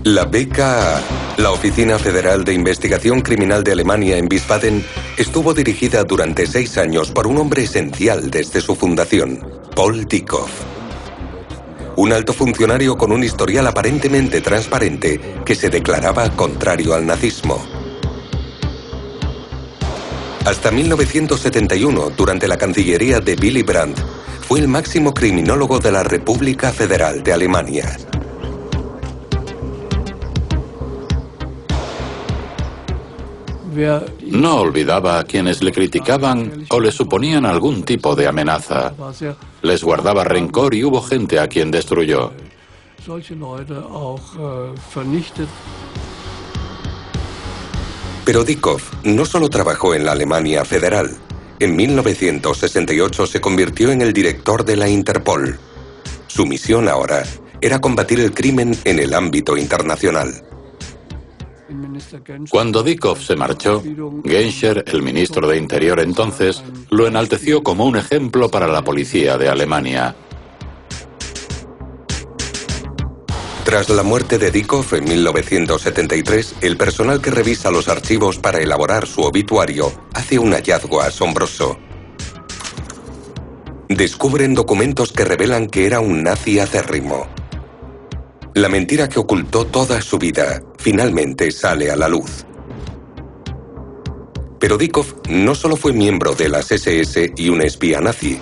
La BKA, la Oficina Federal de Investigación Criminal de Alemania en Wiesbaden, estuvo dirigida durante 6 años por un hombre esencial desde su fundación, Paul Dieckhoff. Un alto funcionario con un historial aparentemente transparente que se declaraba contrario al nazismo. Hasta 1971, durante la cancillería de Willy Brandt, fue el máximo criminólogo de la República Federal de Alemania. No olvidaba a quienes le criticaban o le suponían algún tipo de amenaza. Les guardaba rencor y hubo gente a quien destruyó. Pero Dieckhoff no solo trabajó en la Alemania federal. En 1968 se convirtió en el director de la Interpol. Su misión ahora era combatir el crimen en el ámbito internacional. Cuando Dieckhoff se marchó, Genscher, el ministro de Interior entonces, lo enalteció como un ejemplo para la policía de Alemania. Tras la muerte de Dieckhoff en 1973, el personal que revisa los archivos para elaborar su obituario hace un hallazgo asombroso. Descubren documentos que revelan que era un nazi acérrimo. La mentira que ocultó toda su vida finalmente sale a la luz. Pero Dieckhoff no solo fue miembro de las SS y un espía nazi.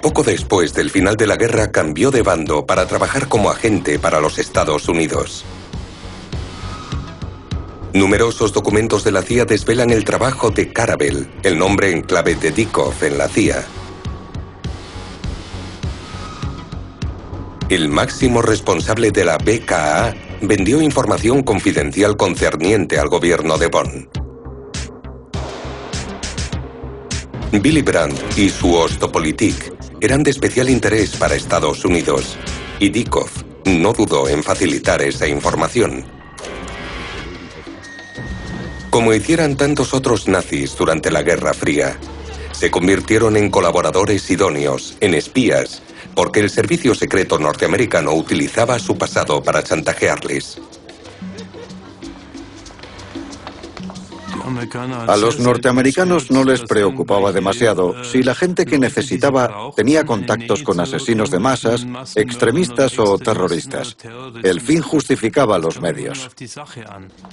Poco después del final de la guerra cambió de bando para trabajar como agente para los Estados Unidos. Numerosos documentos de la CIA desvelan el trabajo de Karabel, el nombre en clave de Dieckhoff en la CIA. El máximo responsable de la BKA vendió información confidencial concerniente al gobierno de Bonn. Willy Brandt y su Ostpolitik eran de especial interés para Estados Unidos, y Dieckhoff no dudó en facilitar esa información. Como hicieran tantos otros nazis durante la Guerra Fría, se convirtieron en colaboradores idóneos, en espías, porque el servicio secreto norteamericano utilizaba su pasado para chantajearles. A los norteamericanos no les preocupaba demasiado si la gente que necesitaba tenía contactos con asesinos de masas, extremistas o terroristas. El fin justificaba los medios.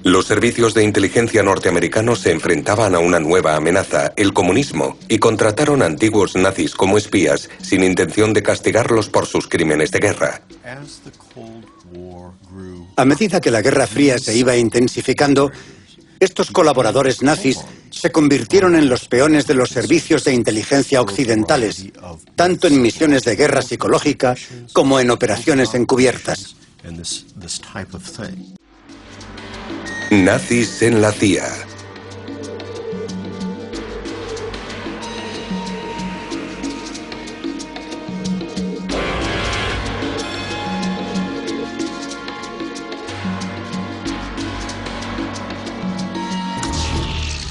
Los servicios de inteligencia norteamericanos se enfrentaban a una nueva amenaza, el comunismo, y contrataron a antiguos nazis como espías sin intención de castigarlos por sus crímenes de guerra. A medida que la Guerra Fría se iba intensificando, estos colaboradores nazis se convirtieron en los peones de los servicios de inteligencia occidentales, tanto en misiones de guerra psicológica como en operaciones encubiertas. Nazis en la CIA.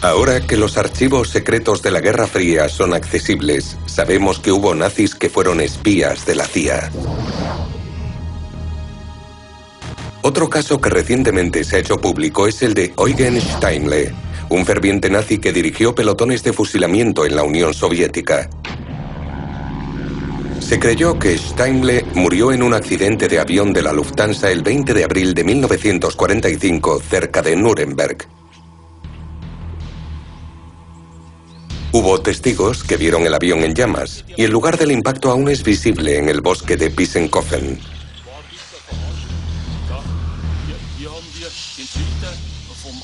Ahora que los archivos secretos de la Guerra Fría son accesibles, sabemos que hubo nazis que fueron espías de la CIA. Otro caso que recientemente se ha hecho público es el de Eugen Steinle, un ferviente nazi que dirigió pelotones de fusilamiento en la Unión Soviética. Se creyó que Steinle murió en un accidente de avión de la Lufthansa el 20 de abril de 1945 cerca de Nuremberg. Hubo testigos que vieron el avión en llamas, y el lugar del impacto aún es visible en el bosque de Pissenkofen.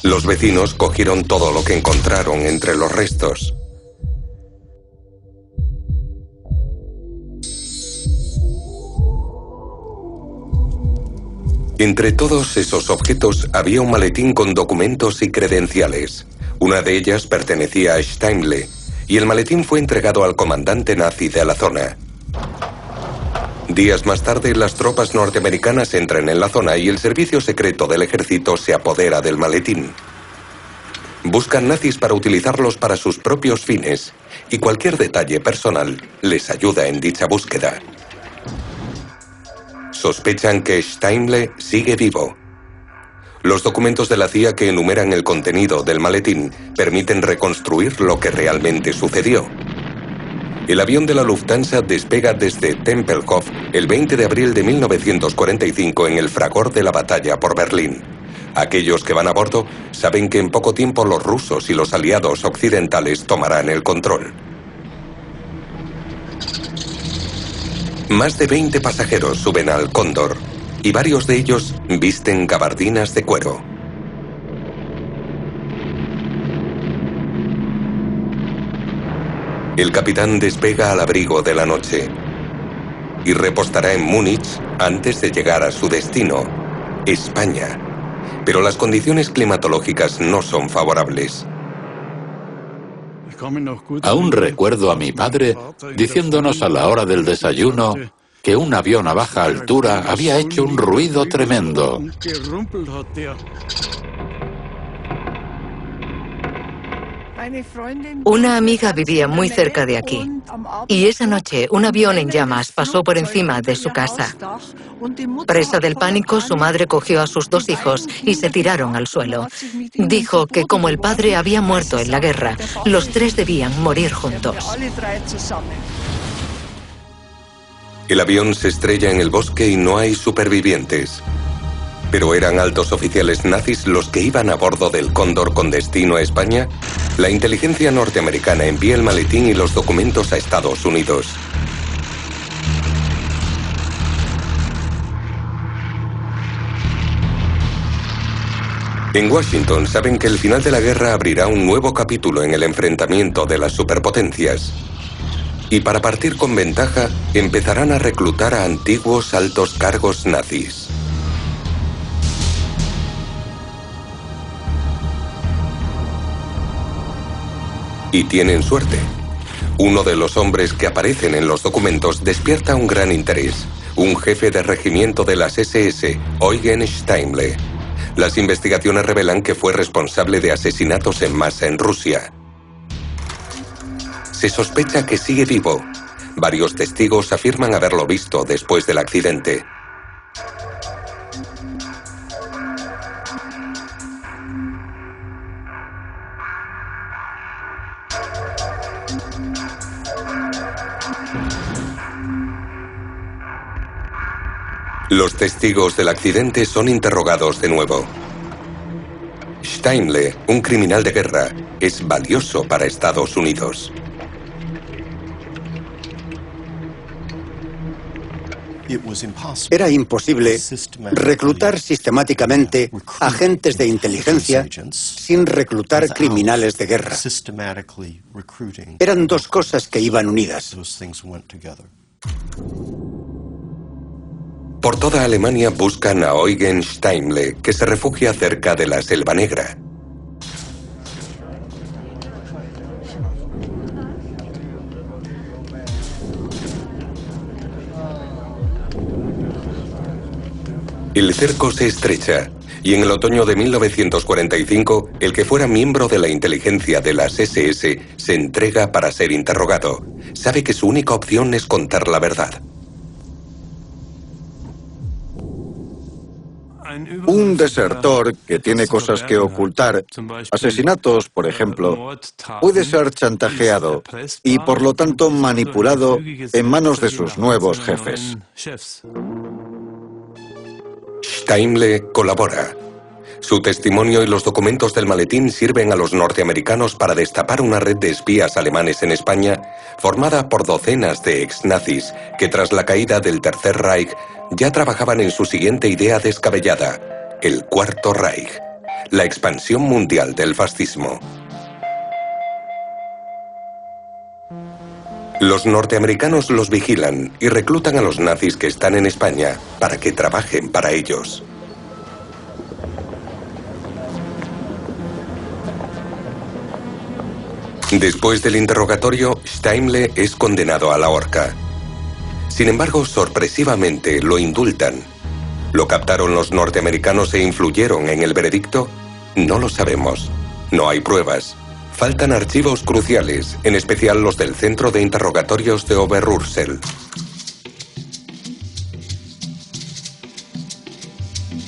Los vecinos cogieron todo lo que encontraron entre los restos. Entre todos esos objetos había un maletín con documentos y credenciales. Una de ellas pertenecía a Steinle, y el maletín fue entregado al comandante nazi de la zona. Días más tarde, las tropas norteamericanas entran en la zona y el servicio secreto del ejército se apodera del maletín. Buscan nazis para utilizarlos para sus propios fines, y cualquier detalle personal les ayuda en dicha búsqueda. Sospechan que Steinle sigue vivo. Los documentos de la CIA que enumeran el contenido del maletín permiten reconstruir lo que realmente sucedió. El avión de la Lufthansa despega desde Tempelhof el 20 de abril de 1945 en el fragor de la batalla por Berlín. Aquellos que van a bordo saben que en poco tiempo los rusos y los aliados occidentales tomarán el control. Más de 20 pasajeros suben al Cóndor y varios de ellos visten gabardinas de cuero. El capitán despega al abrigo de la noche y repostará en Múnich antes de llegar a su destino, España. Pero las condiciones climatológicas no son favorables. Aún recuerdo a mi padre diciéndonos a la hora del desayuno que un avión a baja altura había hecho un ruido tremendo. Una amiga vivía muy cerca de aquí y esa noche un avión en llamas pasó por encima de su casa. Presa del pánico, su madre cogió a sus 2 hijos y se tiraron al suelo. Dijo que como el padre había muerto en la guerra, los 3 debían morir juntos. El avión se estrella en el bosque y no hay supervivientes. ¿Pero eran altos oficiales nazis los que iban a bordo del Cóndor con destino a España? La inteligencia norteamericana envía el maletín y los documentos a Estados Unidos. En Washington saben que el final de la guerra abrirá un nuevo capítulo en el enfrentamiento de las superpotencias. Y para partir con ventaja, empezarán a reclutar a antiguos altos cargos nazis. Y tienen suerte. Uno de los hombres que aparecen en los documentos despierta un gran interés. Un jefe de regimiento de las SS, Eugen Steinle. Las investigaciones revelan que fue responsable de asesinatos en masa en Rusia. Se sospecha que sigue vivo. Varios testigos afirman haberlo visto después del accidente. Los testigos del accidente son interrogados de nuevo. Steinle, un criminal de guerra, es valioso para Estados Unidos. Era imposible reclutar sistemáticamente agentes de inteligencia sin reclutar criminales de guerra. Eran 2 cosas que iban unidas. Por toda Alemania buscan a Eugen Steinle, que se refugia cerca de la Selva Negra. El cerco se estrecha, y en el otoño de 1945, el que fuera miembro de la inteligencia de las SS se entrega para ser interrogado. Sabe que su única opción es contar la verdad. Un desertor que tiene cosas que ocultar, asesinatos, por ejemplo, puede ser chantajeado y, por lo tanto, manipulado en manos de sus nuevos jefes. Steinle colabora. Su testimonio y los documentos del maletín sirven a los norteamericanos para destapar una red de espías alemanes en España formada por docenas de ex-nazis que tras la caída del Tercer Reich ya trabajaban en su siguiente idea descabellada, el Cuarto Reich, la expansión mundial del fascismo. Los norteamericanos los vigilan y reclutan a los nazis que están en España para que trabajen para ellos. Después del interrogatorio, Steinle es condenado a la horca. Sin embargo, sorpresivamente lo indultan. ¿Lo captaron los norteamericanos e influyeron en el veredicto? No lo sabemos. No hay pruebas. Faltan archivos cruciales, en especial los del Centro de Interrogatorios de Oberursel.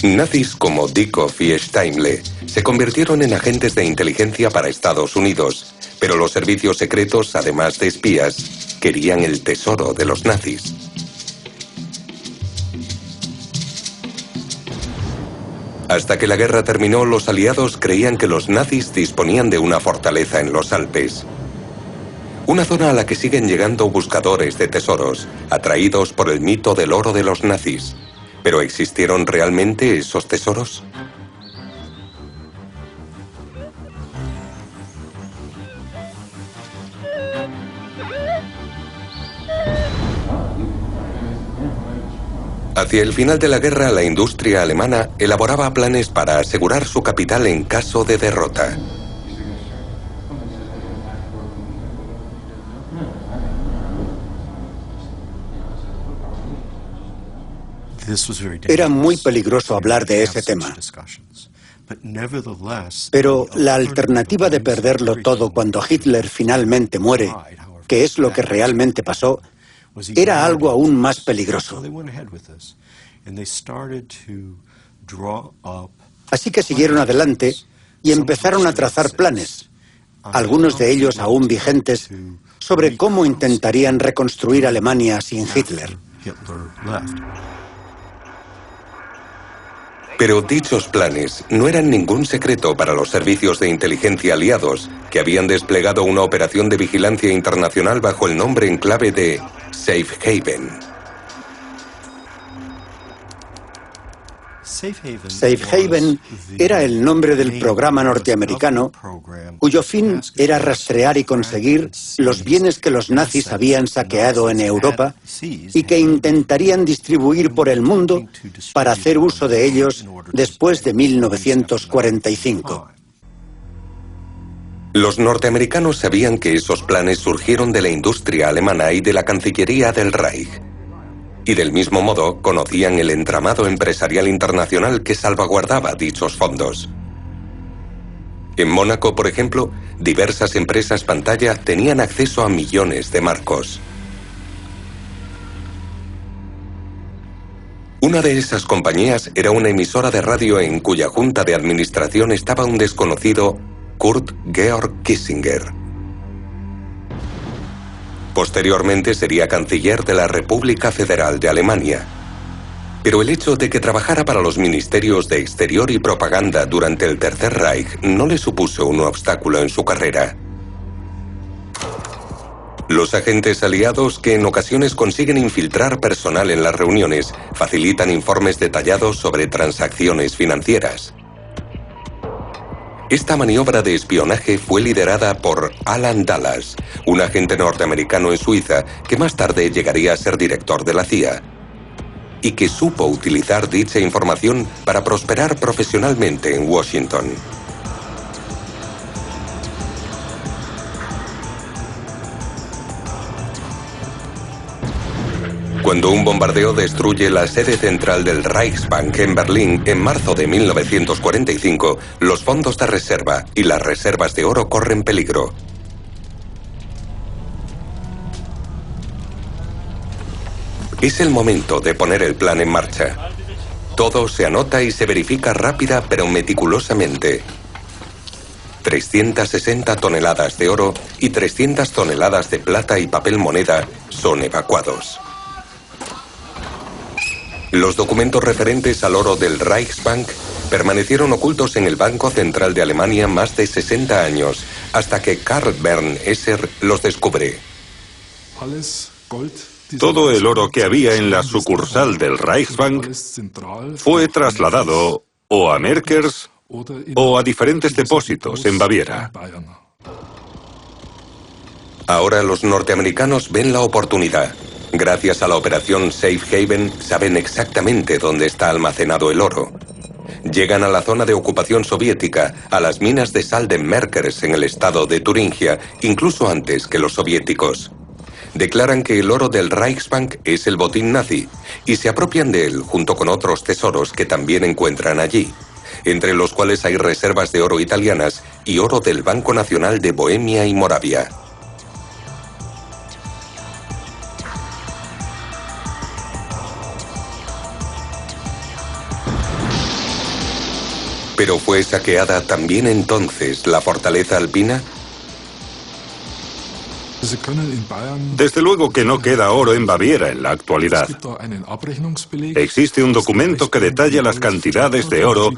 Nazis como Dieckhoff y Steinle se convirtieron en agentes de inteligencia para Estados Unidos, pero los servicios secretos, además de espías, querían el tesoro de los nazis. Hasta que la guerra terminó, los aliados creían que los nazis disponían de una fortaleza en los Alpes. Una zona a la que siguen llegando buscadores de tesoros, atraídos por el mito del oro de los nazis. ¿Pero existieron realmente esos tesoros? Hacia el final de la guerra, la industria alemana elaboraba planes para asegurar su capital en caso de derrota. Era muy peligroso hablar de ese tema. Pero la alternativa de perderlo todo cuando Hitler finalmente muere, que es lo que realmente pasó, era algo aún más peligroso. Así que siguieron adelante y empezaron a trazar planes, algunos de ellos aún vigentes, sobre cómo intentarían reconstruir Alemania sin Hitler. Pero dichos planes no eran ningún secreto para los servicios de inteligencia aliados, que habían desplegado una operación de vigilancia internacional bajo el nombre en clave de Safe Haven. Safe Haven era el nombre del programa norteamericano cuyo fin era rastrear y conseguir los bienes que los nazis habían saqueado en Europa y que intentarían distribuir por el mundo para hacer uso de ellos después de 1945. Los norteamericanos sabían que esos planes surgieron de la industria alemana y de la Cancillería del Reich. Y del mismo modo conocían el entramado empresarial internacional que salvaguardaba dichos fondos. En Mónaco, por ejemplo, diversas empresas pantalla tenían acceso a millones de marcos. Una de esas compañías era una emisora de radio en cuya junta de administración estaba un desconocido Kurt Georg Kissinger. Posteriormente sería canciller de la República Federal de Alemania. Pero el hecho de que trabajara para los ministerios de Exterior y Propaganda durante el Tercer Reich no le supuso un obstáculo en su carrera. Los agentes aliados, que en ocasiones consiguen infiltrar personal en las reuniones, facilitan informes detallados sobre transacciones financieras. Esta maniobra de espionaje fue liderada por Alan Dulles, un agente norteamericano en Suiza que más tarde llegaría a ser director de la CIA, y que supo utilizar dicha información para prosperar profesionalmente en Washington. Cuando un bombardeo destruye la sede central del Reichsbank en Berlín en marzo de 1945, los fondos de reserva y las reservas de oro corren peligro. Es el momento de poner el plan en marcha. Todo se anota y se verifica rápida pero meticulosamente. 360 toneladas de oro y 300 toneladas de plata y papel moneda son evacuados. Los documentos referentes al oro del Reichsbank permanecieron ocultos en el Banco Central de Alemania más de 60 años, hasta que Karl Bern Esser los descubre. Todo el oro que había en la sucursal del Reichsbank fue trasladado o a Merkers o a diferentes depósitos en Baviera. Ahora los norteamericanos ven la oportunidad. Gracias a la operación Safe Haven, saben exactamente dónde está almacenado el oro. Llegan a la zona de ocupación soviética, a las minas de sal de Merkers en el estado de Turingia, incluso antes que los soviéticos. Declaran que el oro del Reichsbank es el botín nazi y se apropian de él junto con otros tesoros que también encuentran allí, entre los cuales hay reservas de oro italianas y oro del Banco Nacional de Bohemia y Moravia. ¿Pero fue saqueada también entonces la fortaleza alpina? Desde luego que no queda oro en Baviera en la actualidad. Existe un documento que detalla las cantidades de oro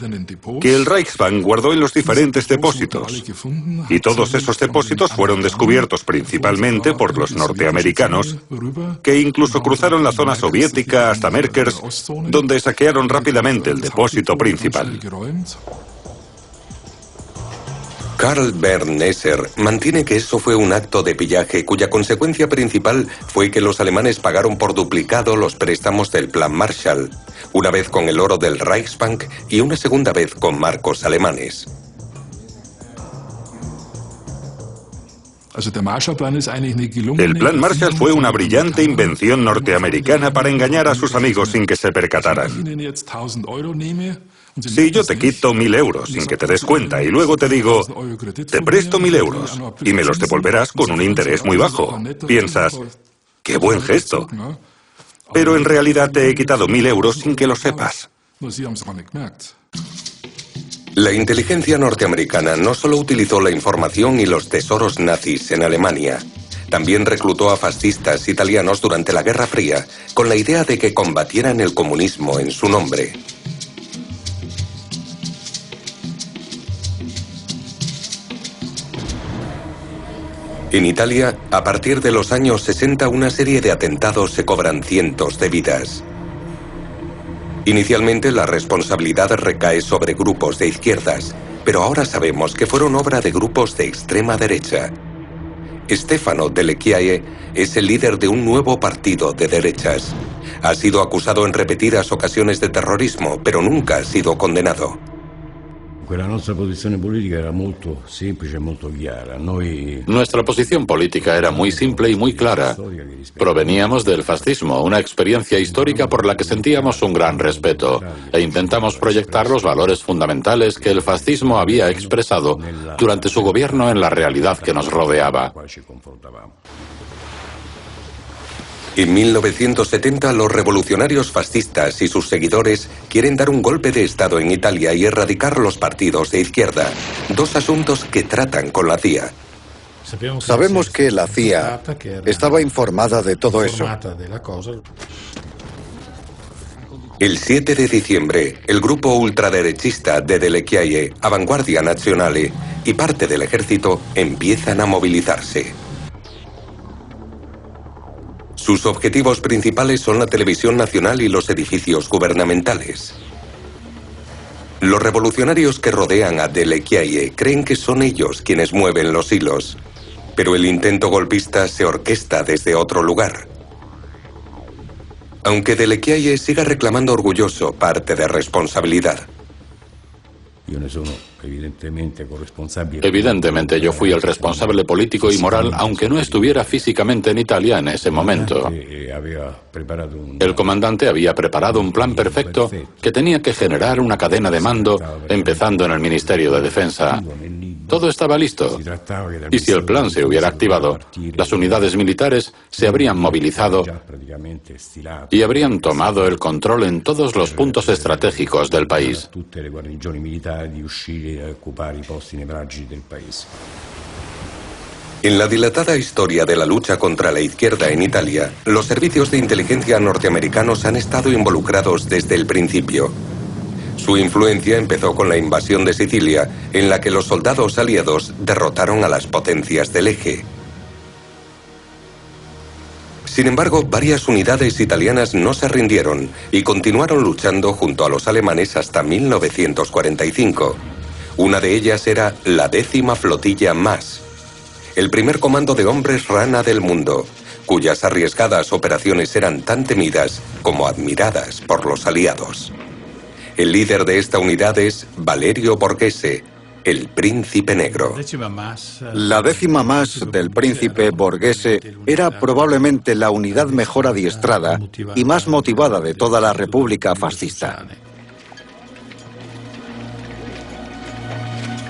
que el Reichsbank guardó en los diferentes depósitos. Y todos esos depósitos fueron descubiertos principalmente por los norteamericanos, que incluso cruzaron la zona soviética hasta Merkers, donde saquearon rápidamente el depósito principal. Karl Bernd Esser mantiene que eso fue un acto de pillaje cuya consecuencia principal fue que los alemanes pagaron por duplicado los préstamos del Plan Marshall, una vez con el oro del Reichsbank y una segunda vez con marcos alemanes. El Plan Marshall fue una brillante invención norteamericana para engañar a sus amigos sin que se percataran. Si yo te quito 1.000 euros sin que te des cuenta y luego te digo, te presto 1.000 euros y me los devolverás con un interés muy bajo, piensas, ¡qué buen gesto! Pero en realidad te he quitado 1.000 euros sin que lo sepas. La inteligencia norteamericana no solo utilizó la información y los tesoros nazis en Alemania, también reclutó a fascistas italianos durante la Guerra Fría con la idea de que combatieran el comunismo en su nombre. En Italia, a partir de los años 60, una serie de atentados se cobran cientos de vidas. Inicialmente, la responsabilidad recae sobre grupos de izquierdas, pero ahora sabemos que fueron obra de grupos de extrema derecha. Stefano Delle Chiaie es el líder de un nuevo partido de derechas. Ha sido acusado en repetidas ocasiones de terrorismo, pero nunca ha sido condenado. Nuestra posición política era muy simple y muy clara. Proveníamos del fascismo, una experiencia histórica por la que sentíamos un gran respeto, e intentamos proyectar los valores fundamentales que el fascismo había expresado durante su gobierno en la realidad que nos rodeaba. En 1970, los revolucionarios fascistas y sus seguidores quieren dar un golpe de Estado en Italia y erradicar los partidos de izquierda, dos asuntos que tratan con la CIA. Sabemos que la CIA estaba informada de todo eso. El 7 de diciembre, el grupo ultraderechista de Delle Chiaie, Avanguardia Nazionale y parte del ejército empiezan a movilizarse. Sus objetivos principales son la televisión nacional y los edificios gubernamentales. Los revolucionarios que rodean a Delle Chiaie creen que son ellos quienes mueven los hilos, pero el intento golpista se orquesta desde otro lugar. Aunque Delle Chiaie siga reclamando orgulloso parte de responsabilidad. Evidentemente yo fui el responsable político y moral, aunque no estuviera físicamente en Italia en ese momento. El comandante había preparado un plan perfecto que tenía que generar una cadena de mando, empezando en el Ministerio de Defensa. Todo estaba listo. Y si el plan se hubiera activado, las unidades militares se habrían movilizado y habrían tomado el control en todos los puntos estratégicos del país. En la dilatada historia de la lucha contra la izquierda en Italia, los servicios de inteligencia norteamericanos han estado involucrados desde el principio. Su influencia empezó con la invasión de Sicilia, en la que los soldados aliados derrotaron a las potencias del eje. Sin embargo, varias unidades italianas no se rindieron y continuaron luchando junto a los alemanes hasta 1945. Una de ellas era la 10ª Flotilla Más, el primer comando de hombres rana del mundo, cuyas arriesgadas operaciones eran tan temidas como admiradas por los aliados. El líder de esta unidad es Valerio Borghese, el Príncipe Negro. La 10ª Más del Príncipe Borghese era probablemente la unidad mejor adiestrada y más motivada de toda la República fascista.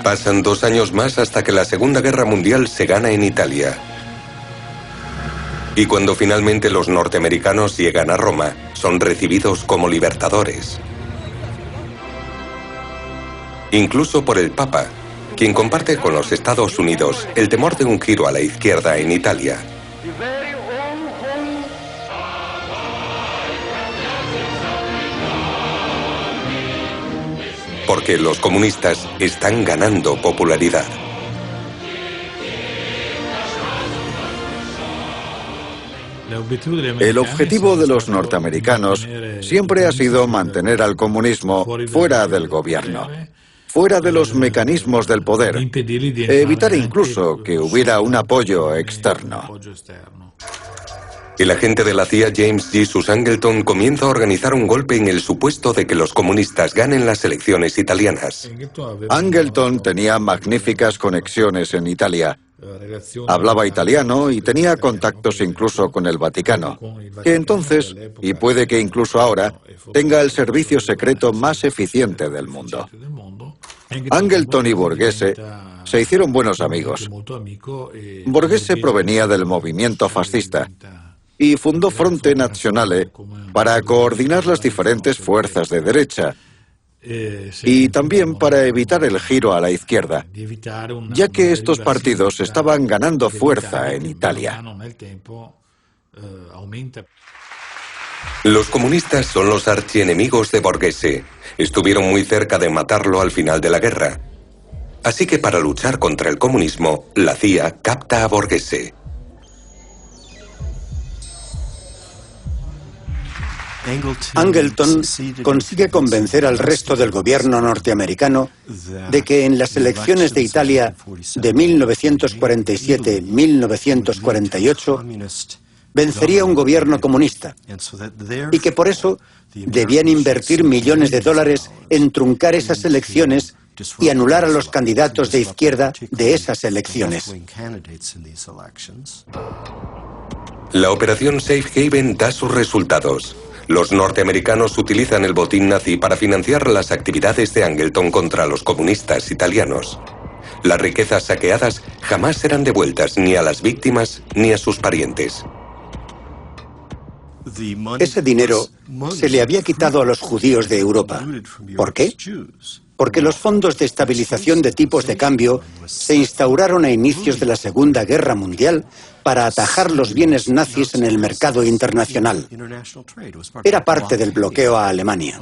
Pasan 2 años más hasta que la Segunda Guerra Mundial se gana en Italia. Y cuando finalmente los norteamericanos llegan a Roma, son recibidos como libertadores. incluso por el Papa, quien comparte con los Estados Unidos el temor de un giro a la izquierda en Italia. Porque los comunistas están ganando popularidad. El objetivo de los norteamericanos siempre ha sido mantener al comunismo fuera del gobierno, fuera de los mecanismos del poder, e evitar incluso que hubiera un apoyo externo. El agente de la CIA James Jesus Angleton comienza a organizar un golpe en el supuesto de que los comunistas ganen las elecciones italianas. Angleton tenía magníficas conexiones en Italia. Hablaba italiano y tenía contactos incluso con el Vaticano, que entonces, y puede que incluso ahora, tenga el servicio secreto más eficiente del mundo. Angleton y Borghese se hicieron buenos amigos. Borghese provenía del movimiento fascista y fundó Fronte Nazionale para coordinar las diferentes fuerzas de derecha y también para evitar el giro a la izquierda, ya que estos partidos estaban ganando fuerza en Italia. Los comunistas son los archienemigos de Borghese. Estuvieron muy cerca de matarlo al final de la guerra. Así que para luchar contra el comunismo, la CIA capta a Borghese. Angleton consigue convencer al resto del gobierno norteamericano de que en las elecciones de Italia de 1947-1948 vencería un gobierno comunista y que por eso debían invertir millones de dólares en truncar esas elecciones y anular a los candidatos de izquierda de esas elecciones. La operación Safe Haven da sus resultados. Los norteamericanos utilizan el botín nazi para financiar las actividades de Angleton contra los comunistas italianos. Las riquezas saqueadas jamás serán devueltas ni a las víctimas ni a sus parientes. Ese dinero se le había quitado a los judíos de Europa. ¿Por qué? Porque los fondos de estabilización de tipos de cambio se instauraron a inicios de la Segunda Guerra Mundial para atajar los bienes nazis en el mercado internacional. Era parte del bloqueo a Alemania.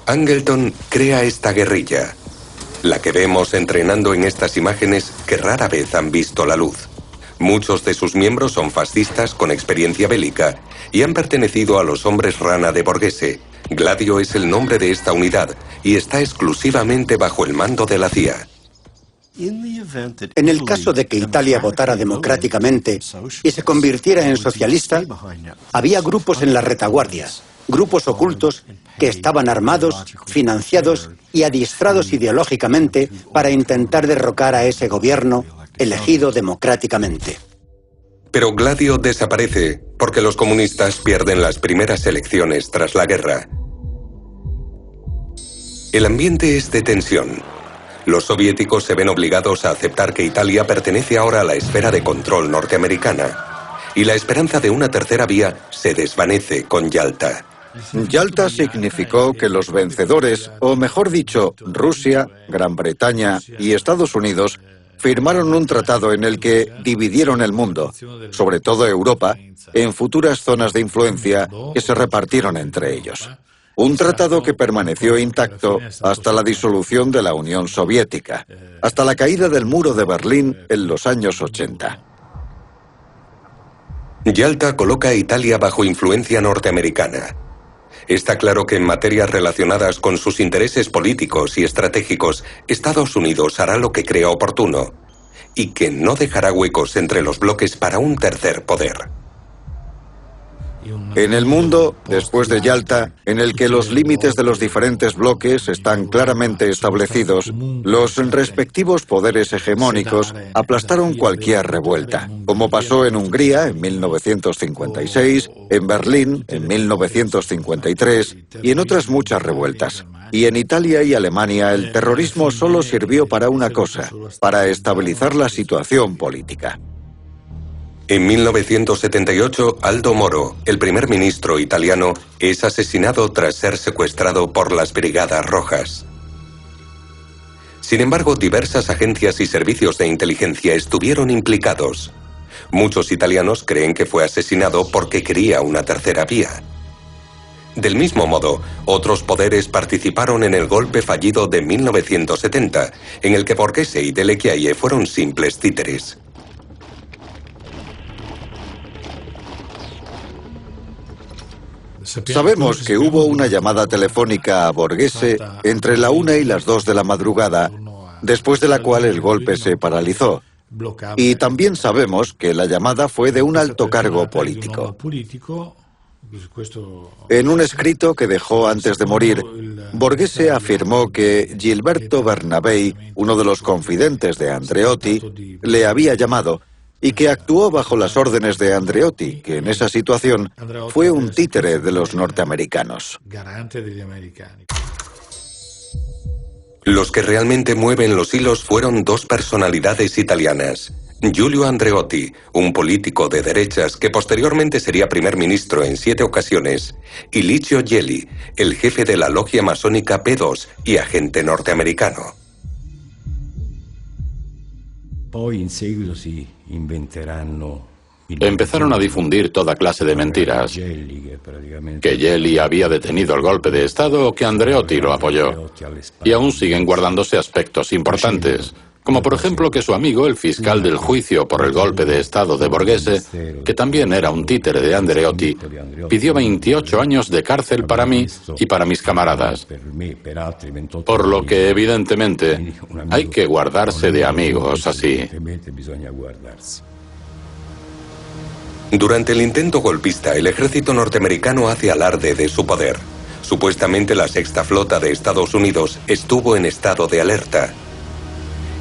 Angleton crea esta guerrilla, la que vemos entrenando en estas imágenes que rara vez han visto la luz. Muchos de sus miembros son fascistas con experiencia bélica y han pertenecido a los hombres rana de Borghese. Gladio es el nombre de esta unidad y está exclusivamente bajo el mando de la CIA. En el caso de que Italia votara democráticamente y se convirtiera en socialista, había grupos en la retaguardia, grupos ocultos que estaban armados, financiados y adiestrados ideológicamente para intentar derrocar a ese gobierno elegido democráticamente. Pero Gladio desaparece porque los comunistas pierden las primeras elecciones tras la guerra. El ambiente es de tensión. Los soviéticos se ven obligados a aceptar que Italia pertenece ahora a la esfera de control norteamericana, y la esperanza de una tercera vía se desvanece con Yalta. Yalta significó que los vencedores, o mejor dicho, Rusia, Gran Bretaña y Estados Unidos, firmaron un tratado en el que dividieron el mundo, sobre todo Europa, en futuras zonas de influencia que se repartieron entre ellos. Un tratado que permaneció intacto hasta la disolución de la Unión Soviética, hasta la caída del muro de Berlín en los años 80. Yalta coloca a Italia bajo influencia norteamericana. Está claro que en materias relacionadas con sus intereses políticos y estratégicos, Estados Unidos hará lo que crea oportuno y que no dejará huecos entre los bloques para un tercer poder. En el mundo, después de Yalta, en el que los límites de los diferentes bloques están claramente establecidos, los respectivos poderes hegemónicos aplastaron cualquier revuelta, como pasó en Hungría en 1956, en Berlín en 1953 y en otras muchas revueltas. Y en Italia y Alemania el terrorismo solo sirvió para una cosa, para estabilizar la situación política. En 1978, Aldo Moro, el primer ministro italiano, es asesinado tras ser secuestrado por las Brigadas Rojas. Sin embargo, diversas agencias y servicios de inteligencia estuvieron implicados. Muchos italianos creen que fue asesinado porque quería una tercera vía. Del mismo modo, otros poderes participaron en el golpe fallido de 1970, en el que Borghese y Delle Chiaie fueron simples títeres. Sabemos que hubo una llamada telefónica a Borghese entre la 1 y las 2 de la madrugada, después de la cual el golpe se paralizó. Y también sabemos que la llamada fue de un alto cargo político. En un escrito que dejó antes de morir, Borghese afirmó que Gilberto Bernabei, uno de los confidentes de Andreotti, le había llamado y que actuó bajo las órdenes de Andreotti, que en esa situación fue un títere de los norteamericanos. Los que realmente mueven los hilos fueron dos personalidades italianas. Giulio Andreotti, un político de derechas que posteriormente sería primer ministro en 7 ocasiones, y Licio Gelli, el jefe de la logia masónica P2 y agente norteamericano. Empezaron a difundir toda clase de mentiras, que Gelli había detenido el golpe de Estado o que Andreotti lo apoyó. Y aún siguen guardándose aspectos importantes, como por ejemplo que su amigo, el fiscal del juicio por el golpe de Estado de Borghese, que también era un títere de Andreotti, pidió 28 años de cárcel para mí y para mis camaradas. Por lo que, evidentemente, hay que guardarse de amigos así. Durante el intento golpista, el ejército norteamericano hace alarde de su poder. Supuestamente la Sexta Flota de Estados Unidos estuvo en estado de alerta.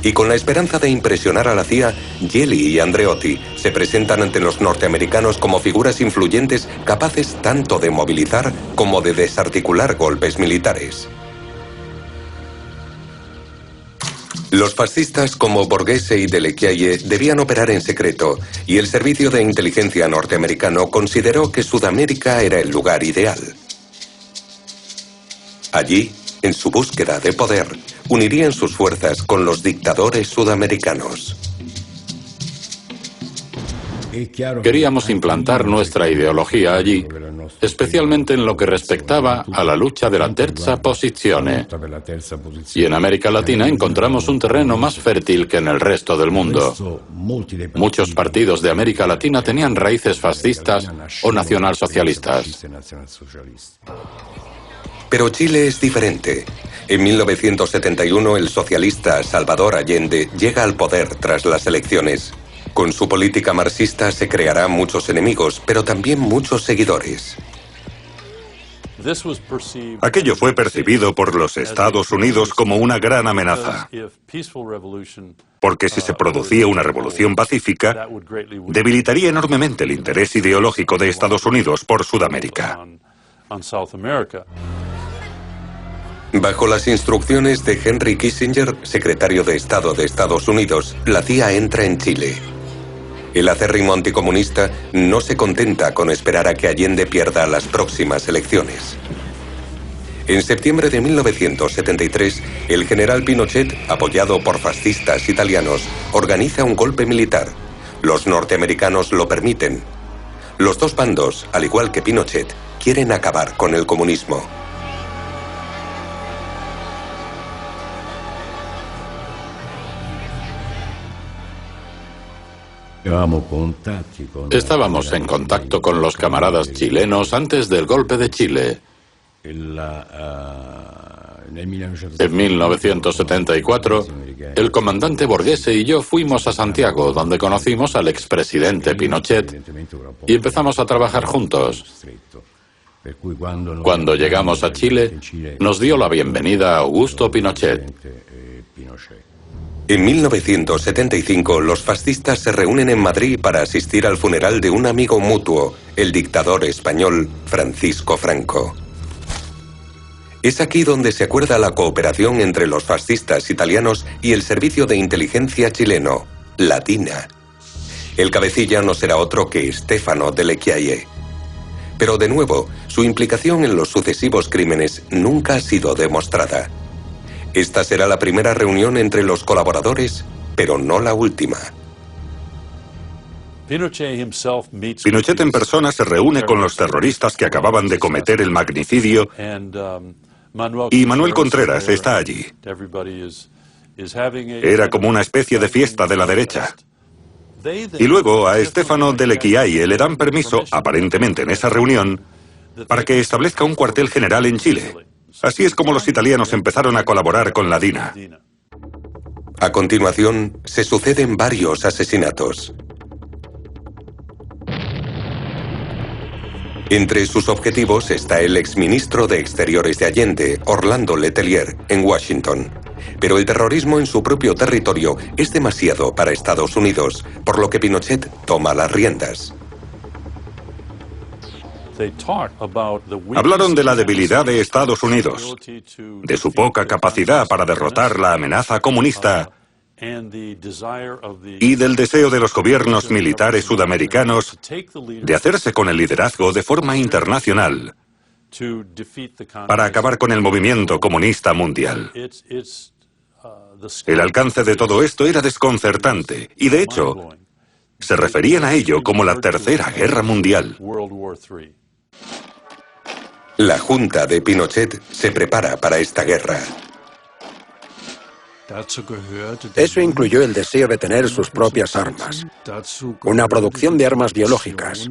Y con la esperanza de impresionar a la CIA, Gelli y Andreotti se presentan ante los norteamericanos como figuras influyentes capaces tanto de movilizar como de desarticular golpes militares. Los fascistas como Borghese y Delle Chiaie debían operar en secreto, y el servicio de inteligencia norteamericano consideró que Sudamérica era el lugar ideal. Allí, en su búsqueda de poder, unirían sus fuerzas con los dictadores sudamericanos. Queríamos implantar nuestra ideología allí, especialmente en lo que respectaba a la lucha de la terza posizione. Y en América Latina encontramos un terreno más fértil que en el resto del mundo. Muchos partidos de América Latina tenían raíces fascistas o nacionalsocialistas. Pero Chile es diferente. En 1971, el socialista Salvador Allende llega al poder tras las elecciones. Con su política marxista se crearán muchos enemigos, pero también muchos seguidores. Aquello fue percibido por los Estados Unidos como una gran amenaza, porque si se producía una revolución pacífica, debilitaría enormemente el interés ideológico de Estados Unidos por Sudamérica. Bajo las instrucciones de Henry Kissinger, secretario de Estado de Estados Unidos, la CIA entra en Chile. El acérrimo anticomunista no se contenta con esperar a que Allende pierda las próximas elecciones. En septiembre de 1973, el general Pinochet, apoyado por fascistas italianos, organiza un golpe militar. Los norteamericanos lo permiten. Los dos bandos, al igual que Pinochet, quieren acabar con el comunismo. Estábamos en contacto con los camaradas chilenos antes del golpe de Chile. En 1974, el comandante Borghese y yo fuimos a Santiago, donde conocimos al expresidente Pinochet y empezamos a trabajar juntos. Cuando llegamos a Chile, nos dio la bienvenida Augusto Pinochet. En 1975, los fascistas se reúnen en Madrid para asistir al funeral de un amigo mutuo, el dictador español Francisco Franco. Es aquí donde se acuerda la cooperación entre los fascistas italianos y el servicio de inteligencia chileno, la DINA. El cabecilla no será otro que Stefano Delle. Pero de nuevo, su implicación en los sucesivos crímenes nunca ha sido demostrada. Esta será la primera reunión entre los colaboradores, pero no la última. Pinochet en persona se reúne con los terroristas que acababan de cometer el magnicidio y Manuel Contreras está allí. Era como una especie de fiesta de la derecha. Y luego a Stefano Delle le dan permiso, aparentemente en esa reunión, para que establezca un cuartel general en Chile. Así es como los italianos empezaron a colaborar con la DINA. A continuación, se suceden varios asesinatos. Entre sus objetivos está el exministro de Exteriores de Allende, Orlando Letelier, en Washington. Pero el terrorismo en su propio territorio es demasiado para Estados Unidos, por lo que Pinochet toma las riendas. Hablaron de la debilidad de Estados Unidos, de su poca capacidad para derrotar la amenaza comunista y del deseo de los gobiernos militares sudamericanos de hacerse con el liderazgo de forma internacional para acabar con el movimiento comunista mundial. El alcance de todo esto era desconcertante y, de hecho, se referían a ello como la Tercera Guerra Mundial. La junta de Pinochet se prepara para esta guerra. Eso incluyó el deseo de tener sus propias armas, una producción de armas biológicas,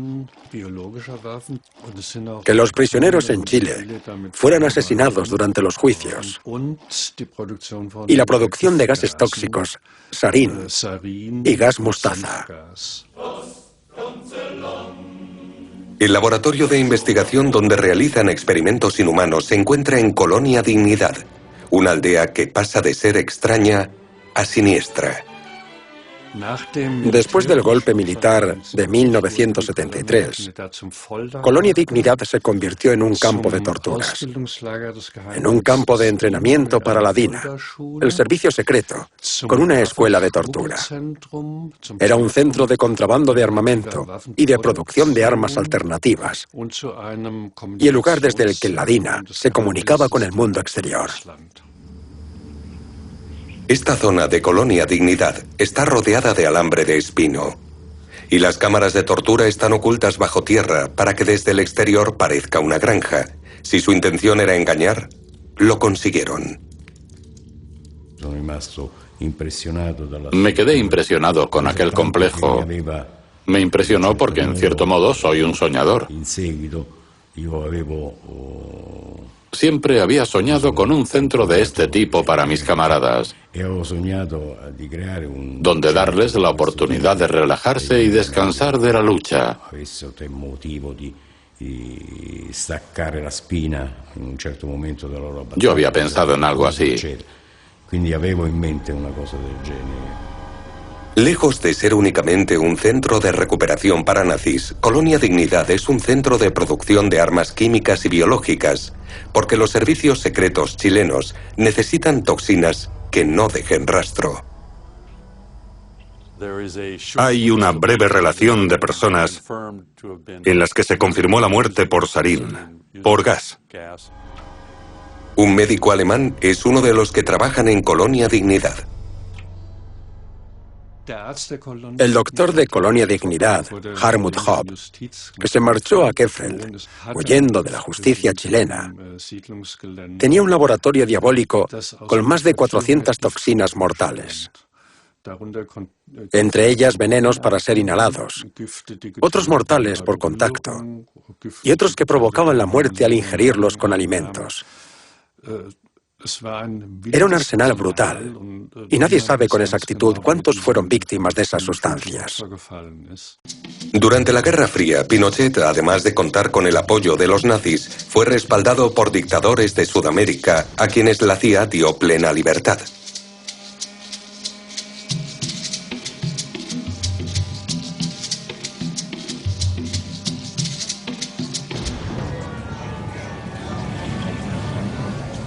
que los prisioneros en Chile fueran asesinados durante los juicios, y la producción de gases tóxicos, sarín y gas mostaza. El laboratorio de investigación donde realizan experimentos inhumanos se encuentra en Colonia Dignidad, una aldea que pasa de ser extraña a siniestra. Después del golpe militar de 1973, Colonia Dignidad se convirtió en un campo de torturas, en un campo de entrenamiento para la DINA, el servicio secreto, con una escuela de tortura. Era un centro de contrabando de armamento y de producción de armas alternativas, y el lugar desde el que la DINA se comunicaba con el mundo exterior. Esta zona de Colonia Dignidad está rodeada de alambre de espino, y las cámaras de tortura están ocultas bajo tierra para que desde el exterior parezca una granja. Si su intención era engañar, lo consiguieron. Me quedé impresionado con aquel complejo. Me impresionó porque, en cierto modo, soy un soñador. Siempre había soñado con un centro de este tipo para mis camaradas, donde darles la oportunidad de relajarse y descansar de la lucha. Yo había pensado en algo así. Lejos de ser únicamente un centro de recuperación para nazis, Colonia Dignidad es un centro de producción de armas químicas y biológicas, porque los servicios secretos chilenos necesitan toxinas que no dejen rastro. Hay una breve relación de personas en las que se confirmó la muerte por sarín, por gas. Un médico alemán es uno de los que trabajan en Colonia Dignidad. El doctor de Colonia Dignidad, Hartmut Hopp, que se marchó a Krefeld, huyendo de la justicia chilena, tenía un laboratorio diabólico con más de 400 toxinas mortales. Entre ellas venenos para ser inhalados, otros mortales por contacto y otros que provocaban la muerte al ingerirlos con alimentos. Era un arsenal brutal, y nadie sabe con exactitud cuántos fueron víctimas de esas sustancias. Durante la Guerra Fría, Pinochet, además de contar con el apoyo de los nazis, fue respaldado por dictadores de Sudamérica, a quienes la CIA dio plena libertad.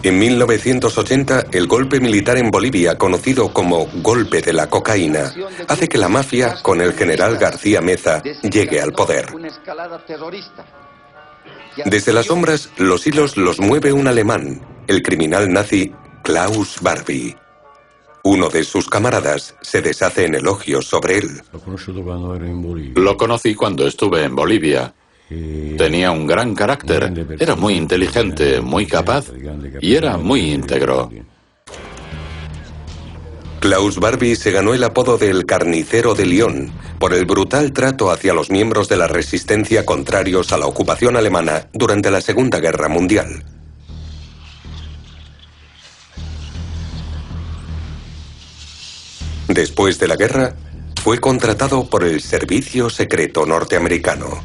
En 1980, el golpe militar en Bolivia, conocido como Golpe de la Cocaína, hace que la mafia, con el general García Meza, llegue al poder. Desde las sombras, los hilos los mueve un alemán, el criminal nazi Klaus Barbie. Uno de sus camaradas se deshace en elogios sobre él. Lo conocí cuando estuve en Bolivia. Tenía un gran carácter, era muy inteligente, muy capaz y era muy íntegro. Klaus Barbie se ganó el apodo de El Carnicero de Lyon por el brutal trato hacia los miembros de la resistencia contrarios a la ocupación alemana durante la Segunda Guerra Mundial. Después de la guerra, fue contratado por el Servicio Secreto norteamericano.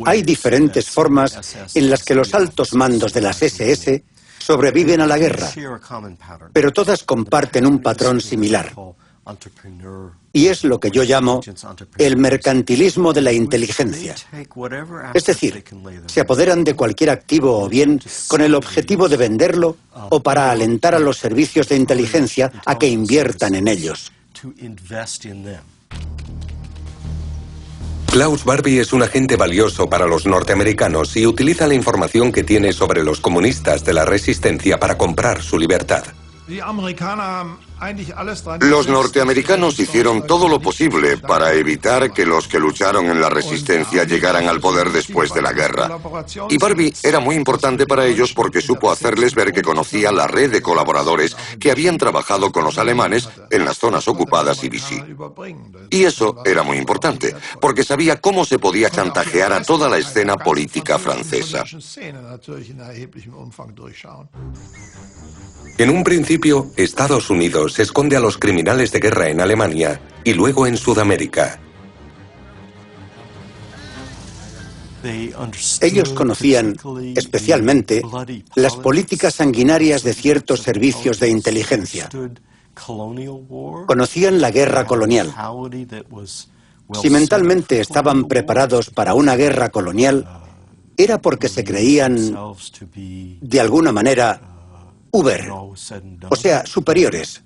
Hay diferentes formas en las que los altos mandos de las SS sobreviven a la guerra, pero todas comparten un patrón similar. Y es lo que yo llamo el mercantilismo de la inteligencia. Es decir, se apoderan de cualquier activo o bien con el objetivo de venderlo o para alentar a los servicios de inteligencia a que inviertan en ellos. Klaus Barbie es un agente valioso para los norteamericanos y utiliza la información que tiene sobre los comunistas de la resistencia para comprar su libertad. Los norteamericanos hicieron todo lo posible para evitar que los que lucharon en la resistencia llegaran al poder después de la guerra. Y Barbie era muy importante para ellos porque supo hacerles ver que conocía la red de colaboradores que habían trabajado con los alemanes en las zonas ocupadas y Vichy. Y eso era muy importante, porque sabía cómo se podía chantajear a toda la escena política francesa. En un principio, Estados Unidos esconde a los criminales de guerra en Alemania y luego en Sudamérica. Ellos conocían, especialmente, las políticas sanguinarias de ciertos servicios de inteligencia. Conocían la guerra colonial. Si mentalmente estaban preparados para una guerra colonial, era porque se creían, de alguna manera, Uber, o sea, superiores.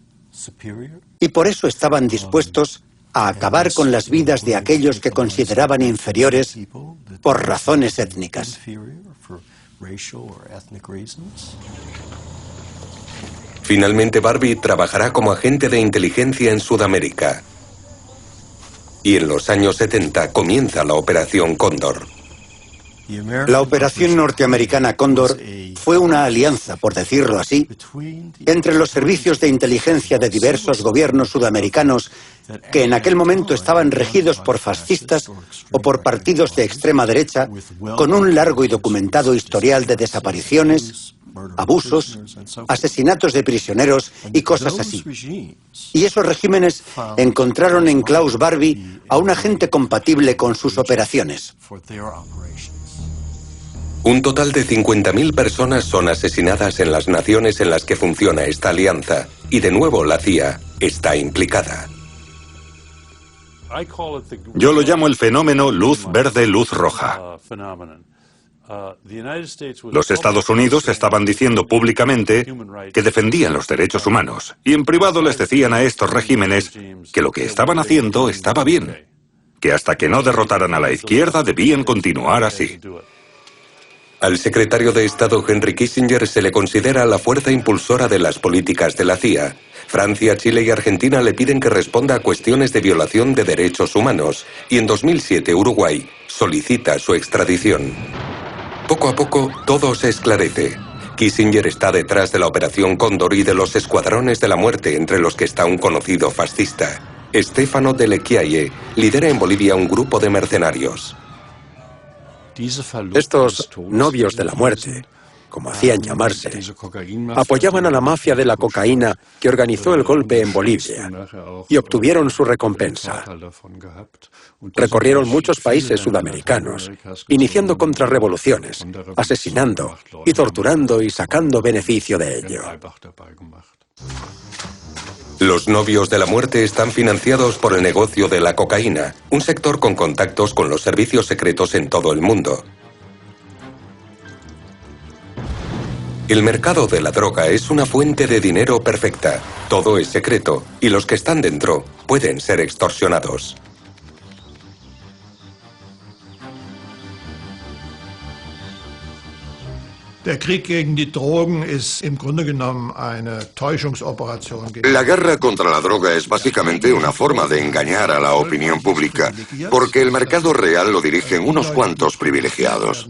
Y por eso estaban dispuestos a acabar con las vidas de aquellos que consideraban inferiores por razones étnicas. Finalmente, Barbie trabajará como agente de inteligencia en Sudamérica. Y en los años 70 comienza la Operación Cóndor. La operación norteamericana Cóndor fue una alianza, por decirlo así, entre los servicios de inteligencia de diversos gobiernos sudamericanos que en aquel momento estaban regidos por fascistas o por partidos de extrema derecha, con un largo y documentado historial de desapariciones, abusos, asesinatos de prisioneros y cosas así. Y esos regímenes encontraron en Klaus Barbie a un agente compatible con sus operaciones. Un total de 50.000 personas son asesinadas en las naciones en las que funciona esta alianza, y de nuevo la CIA está implicada. Yo lo llamo el fenómeno luz verde, luz roja. Los Estados Unidos estaban diciendo públicamente que defendían los derechos humanos, y en privado les decían a estos regímenes que lo que estaban haciendo estaba bien, que hasta que no derrotaran a la izquierda debían continuar así. Al secretario de Estado Henry Kissinger se le considera la fuerza impulsora de las políticas de la CIA. Francia, Chile y Argentina le piden que responda a cuestiones de violación de derechos humanos, y en 2007 Uruguay solicita su extradición. Poco a poco, todo se esclarece. Kissinger está detrás de la Operación Cóndor y de los escuadrones de la muerte, entre los que está un conocido fascista. Stefano Delle Chiaie lidera en Bolivia un grupo de mercenarios. Estos novios de la muerte, como hacían llamarse, apoyaban a la mafia de la cocaína que organizó el golpe en Bolivia y obtuvieron su recompensa. Recorrieron muchos países sudamericanos, iniciando contrarrevoluciones, asesinando y torturando y sacando beneficio de ello. Los novios de la muerte están financiados por el negocio de la cocaína, un sector con contactos con los servicios secretos en todo el mundo. El mercado de la droga es una fuente de dinero perfecta. Todo es secreto y los que están dentro pueden ser extorsionados. La guerra contra la droga es básicamente una forma de engañar a la opinión pública, porque el mercado real lo dirigen unos cuantos privilegiados.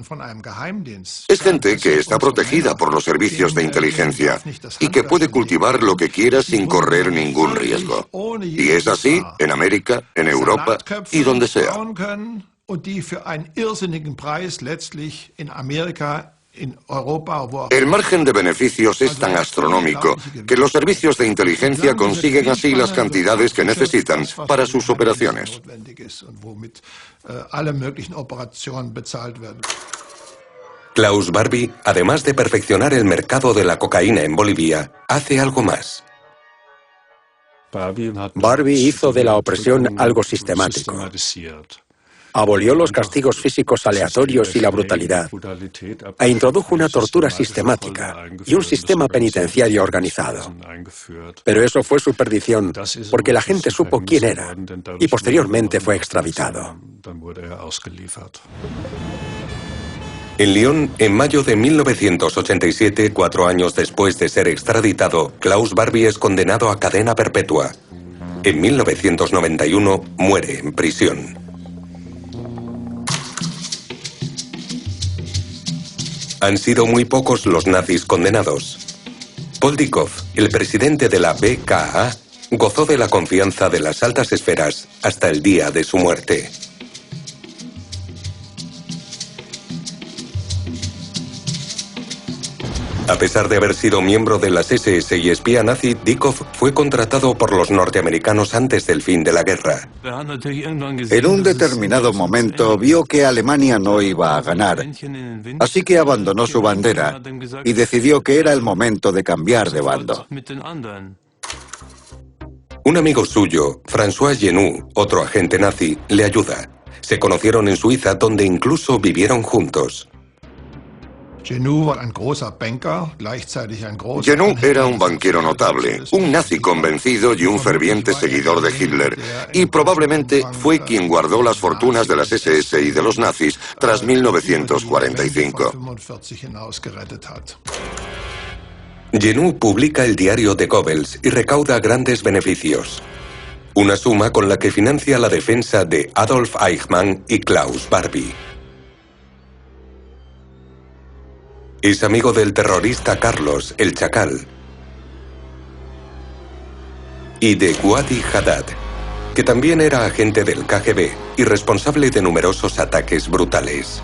Es gente que está protegida por los servicios de inteligencia y que puede cultivar lo que quiera sin correr ningún riesgo. Y es así en América, en Europa y donde sea. El margen de beneficios es tan astronómico que los servicios de inteligencia consiguen así las cantidades que necesitan para sus operaciones. Klaus Barbie, además de perfeccionar el mercado de la cocaína en Bolivia, hace algo más. Barbie hizo de la opresión algo sistemático. Abolió los castigos físicos aleatorios y la brutalidad, e introdujo una tortura sistemática y un sistema penitenciario organizado. Pero eso fue su perdición, porque la gente supo quién era, y posteriormente fue extraditado. En Lyon, en mayo de 1987, 4 años después de ser extraditado, Klaus Barbie es condenado a cadena perpetua. En 1991, muere en prisión. Han sido muy pocos los nazis condenados. Paul Dykhoff, el presidente de la BKA, gozó de la confianza de las altas esferas hasta el día de su muerte. A pesar de haber sido miembro de las SS y espía nazi, Dykhoff fue contratado por los norteamericanos antes del fin de la guerra. En un determinado momento vio que Alemania no iba a ganar, así que abandonó su bandera y decidió que era el momento de cambiar de bando. Un amigo suyo, François Genoux, otro agente nazi, le ayuda. Se conocieron en Suiza, donde incluso vivieron juntos. Genoux era un banquero notable, un nazi convencido y un ferviente seguidor de Hitler, y probablemente fue quien guardó las fortunas de las SS y de los nazis tras 1945. Genoux publica el diario de Goebbels y recauda grandes beneficios. Una suma con la que financia la defensa de Adolf Eichmann y Klaus Barbie. Es amigo del terrorista Carlos, el Chacal, y de Ghuadi Haddad, que también era agente del KGB y responsable de numerosos ataques brutales.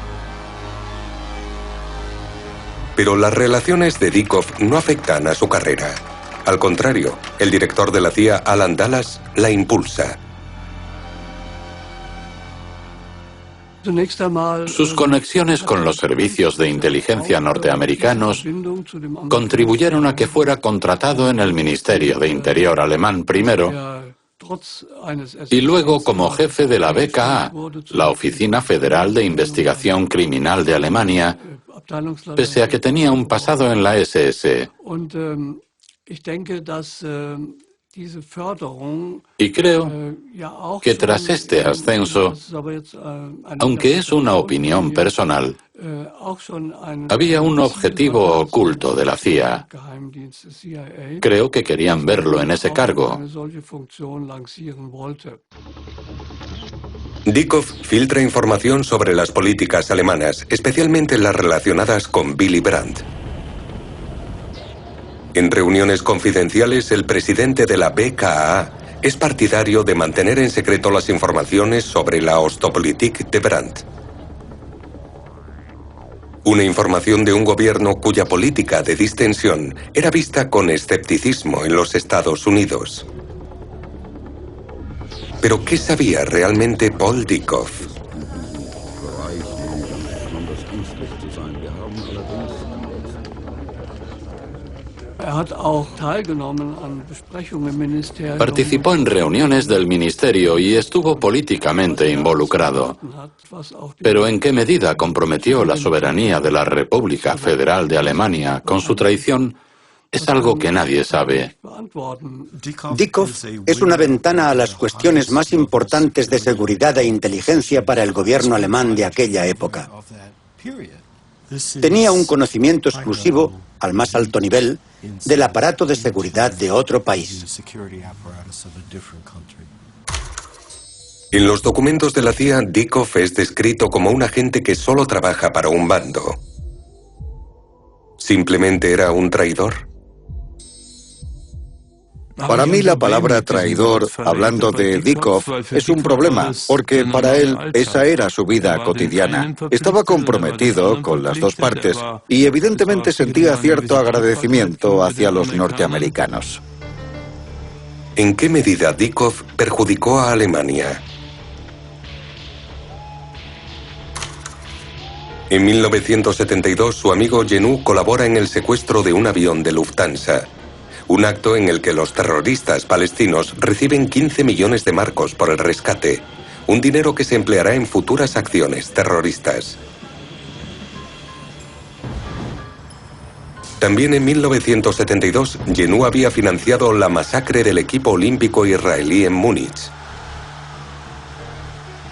Pero las relaciones de Dykhoff no afectan a su carrera. Al contrario, el director de la CIA, Alan Dulles, la impulsa. Sus conexiones con los servicios de inteligencia norteamericanos contribuyeron a que fuera contratado en el Ministerio de Interior alemán primero y luego como jefe de la BKA, la Oficina Federal de Investigación Criminal de Alemania, pese a que tenía un pasado en la SS. Y creo que tras este ascenso, aunque es una opinión personal, había un objetivo oculto de la CIA. Creo que querían verlo en ese cargo. Dykhoff filtra información sobre las políticas alemanas, especialmente las relacionadas con Willy Brandt. En reuniones confidenciales, el presidente de la BKA es partidario de mantener en secreto las informaciones sobre la Ostpolitik de Brandt. Una información de un gobierno cuya política de distensión era vista con escepticismo en los Estados Unidos. ¿Pero qué sabía realmente Paul Dykhoff? Participó en reuniones del ministerio y estuvo políticamente involucrado. Pero ¿en qué medida comprometió la soberanía de la República Federal de Alemania con su traición? Es algo que nadie sabe. Dieckhoff es una ventana a las cuestiones más importantes de seguridad e inteligencia para el gobierno alemán de aquella época. Tenía un conocimiento exclusivo, al más alto nivel, del aparato de seguridad de otro país. En los documentos de la CIA, Dieckhoff es descrito como un agente que solo trabaja para un bando. ¿Simplemente era un traidor? Para mí la palabra traidor, hablando de Dieckhoff, es un problema, porque para él esa era su vida cotidiana. Estaba comprometido con las dos partes y evidentemente sentía cierto agradecimiento hacia los norteamericanos. ¿En qué medida Dieckhoff perjudicó a Alemania? En 1972, su amigo Jenő colabora en el secuestro de un avión de Lufthansa. Un acto en el que los terroristas palestinos reciben 15 millones de marcos por el rescate, un dinero que se empleará en futuras acciones terroristas. También en 1972, Jenő había financiado la masacre del equipo olímpico israelí en Múnich.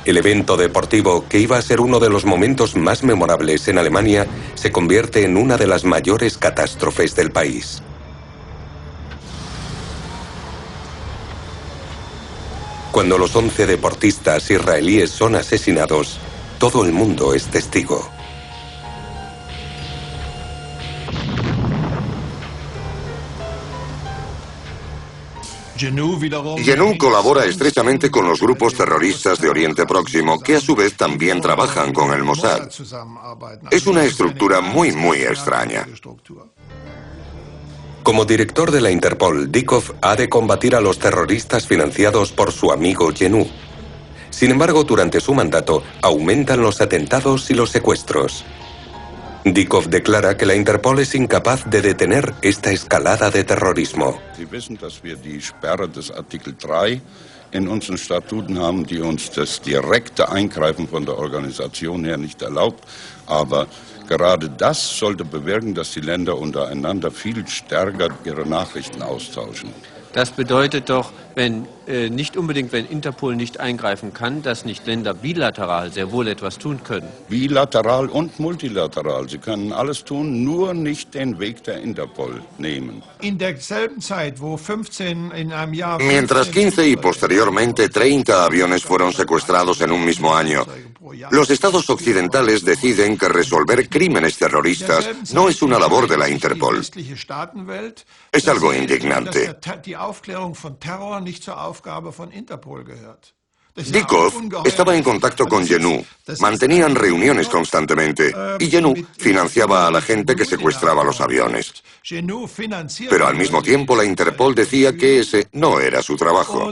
El evento deportivo, que iba a ser uno de los momentos más memorables en Alemania, se convierte en una de las mayores catástrofes del país. Cuando los 11 deportistas israelíes son asesinados, todo el mundo es testigo. Jenő colabora estrechamente con los grupos terroristas de Oriente Próximo, que a su vez también trabajan con el Mossad. Es una estructura muy extraña. Como director de la Interpol, Dieckhoff ha de combatir a los terroristas financiados por su amigo Jenő. Sin embargo, durante su mandato, aumentan los atentados y los secuestros. Dieckhoff declara que la Interpol es incapaz de detener esta escalada de terrorismo. Sie wissen, dass wir die Sperre des Artikel 3 in unseren Statuten haben, die uns das direkte Eingreifen von der Organisation her nicht erlaubt, aber gerade das sollte bewirken, dass die Länder untereinander viel stärker ihre Nachrichten austauschen. Das bedeutet doch, nicht unbedingt, wenn Interpol nicht eingreifen kann, dass nicht Länder bilateral sehr wohl etwas tun können. Bilateral und multilateral. Sie können alles tun, nur nicht den Weg der Interpol nehmen. Mientras 15 y posteriormente 30 aviones fueron secuestrados en un mismo año, los estados occidentales deciden que resolver crímenes terroristas no es una labor de la Interpol. Es algo indignante. Dieckhoff estaba en contacto con Jenő, mantenían reuniones constantemente y Jenő financiaba a la gente que secuestraba los aviones. Pero al mismo tiempo la Interpol decía que ese no era su trabajo.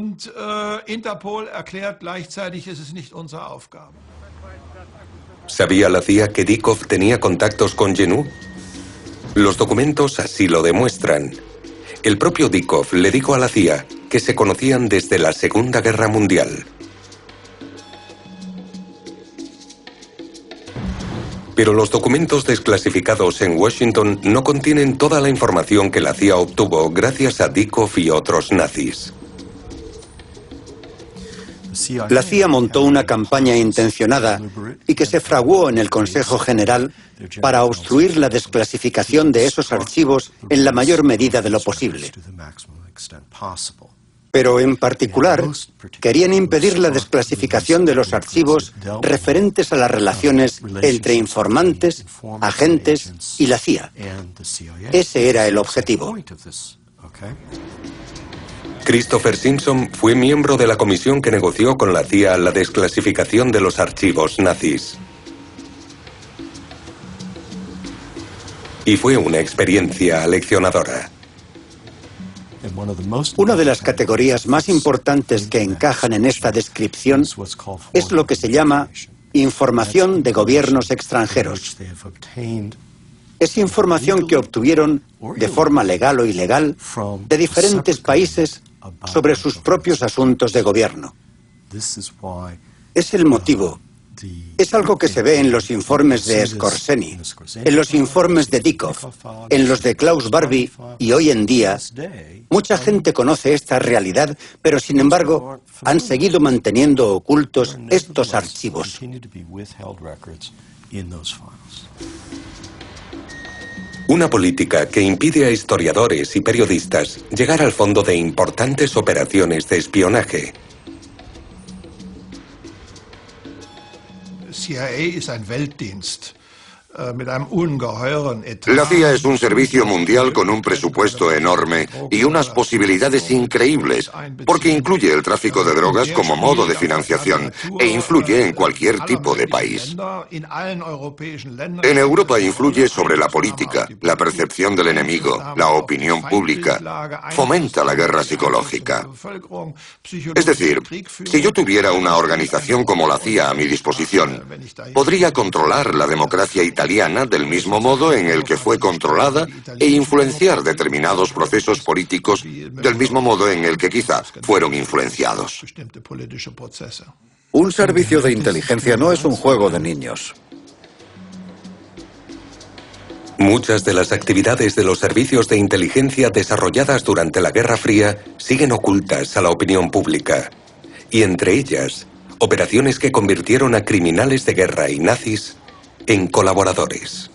¿Sabía la CIA que Dieckhoff tenía contactos con Jenő? Los documentos así lo demuestran. El propio Dieckhoff le dijo a la CIA que se conocían desde la Segunda Guerra Mundial. Pero los documentos desclasificados en Washington no contienen toda la información que la CIA obtuvo gracias a Dieckhoff y otros nazis. La CIA montó una campaña intencionada y que se fraguó en el Consejo General para obstruir la desclasificación de esos archivos en la mayor medida de lo posible. Pero en particular, querían impedir la desclasificación de los archivos referentes a las relaciones entre informantes, agentes y la CIA. Ese era el objetivo. Christopher Simpson fue miembro de la comisión que negoció con la CIA la desclasificación de los archivos nazis. Y fue una experiencia aleccionadora. Una de las categorías más importantes que encajan en esta descripción es lo que se llama información de gobiernos extranjeros. Es información que obtuvieron de forma legal o ilegal de diferentes países sobre sus propios asuntos de gobierno. Es el motivo. Es algo que se ve en los informes de Skorzeny, en los informes de Dykov, en los de Klaus Barbie, y hoy en día mucha gente conoce esta realidad, pero sin embargo han seguido manteniendo ocultos estos archivos. Una política que impide a historiadores y periodistas llegar al fondo de importantes operaciones de espionaje. La CIA es un servicio mundial con un presupuesto enorme y unas posibilidades increíbles, porque incluye el tráfico de drogas como modo de financiación e influye en cualquier tipo de país. En Europa influye sobre la política, la percepción del enemigo, la opinión pública, fomenta la guerra psicológica. Es decir, si yo tuviera una organización como la CIA a mi disposición, podría controlar la democracia italiana del mismo modo en el que fue controlada e influenciar determinados procesos políticos del mismo modo en el que quizá fueron influenciados. Un servicio de inteligencia no es un juego de niños. Muchas de las actividades de los servicios de inteligencia desarrolladas durante la Guerra Fría siguen ocultas a la opinión pública. Y entre ellas, operaciones que convirtieron a criminales de guerra y nazis en colaboradores.